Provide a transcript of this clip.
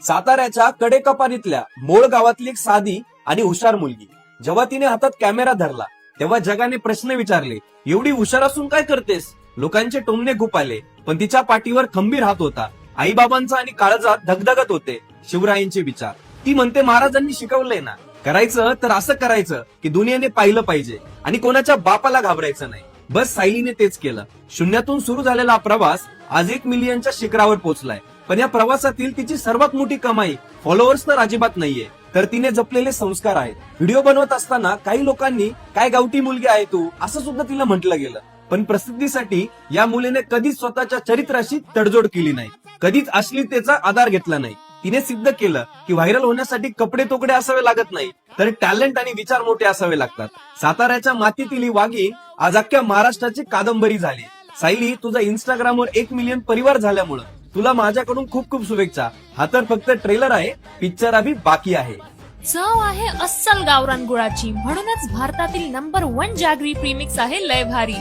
साताऱ्याच्या कडेकपारीतल्या मोळ गावातली एक साधी आणि हुशार मुलगी जेव्हा तिने हातात कॅमेरा धरला तेव्हा जगाने प्रश्न विचारले, एवढी हुशार असून काय करतेस? लोकांचे टोमणे खूप आले, पण तिच्या पाठीवर खंबीर हात होता. आईबाबांचा आणि काळजात धगधगत होते शिवरायांचे विचार. ती म्हणते, महाराजांनी शिकवलंय ना, करायचं तर असं करायचं की दुनियेने पाहिलं पाहिजे आणि कोणाच्या बापाला घाबरायचं नाही. बस सायलीने तेच केलं. शून्यातून सुरू झालेला प्रवास आज 1 मिलियनच्या शिखरावर पोहोचलाय. पण या प्रवासातील तिची सर्वात मोठी कमाई फॉलोअर्स तर अजिबात नाहीये, तर तिने जपलेले संस्कार आहेत. व्हिडिओ बनवत असताना काही लोकांनी काय गावठी मुलगी आहे तू असं सुद्धा तिला म्हटलं गेलं, पण प्रसिद्धीसाठी या मुलीने कधीच स्वतःच्या चरित्राशी तडजोड केली नाही, कधीच अश्लीलतेचा आधार घेतला नाही. तिने सिद्ध केलं की व्हायरल होण्यासाठी कपडे तोकडे असावे लागत नाही, तर टॅलेंट आणि विचार मोठे असावे लागतात. साताऱ्याच्या मातीतील ही वाघीण आज अख्ख्या महाराष्ट्राची कादंबरी झाली. सायली, तुझा इंस्टाग्रामवर 1 मिलियन परिवार झाल्यामुळं तुला माझ्याकडून खूप खूप शुभेच्छा. हा तर फक्त ट्रेलर आहे, पिक्चर अभी बाकी आहे. चव आहे अस्सल गावरान गुळाची, म्हणूनच भारतातील नंबर 1 जॅगरी प्रीमिक्स आहे लय भारी.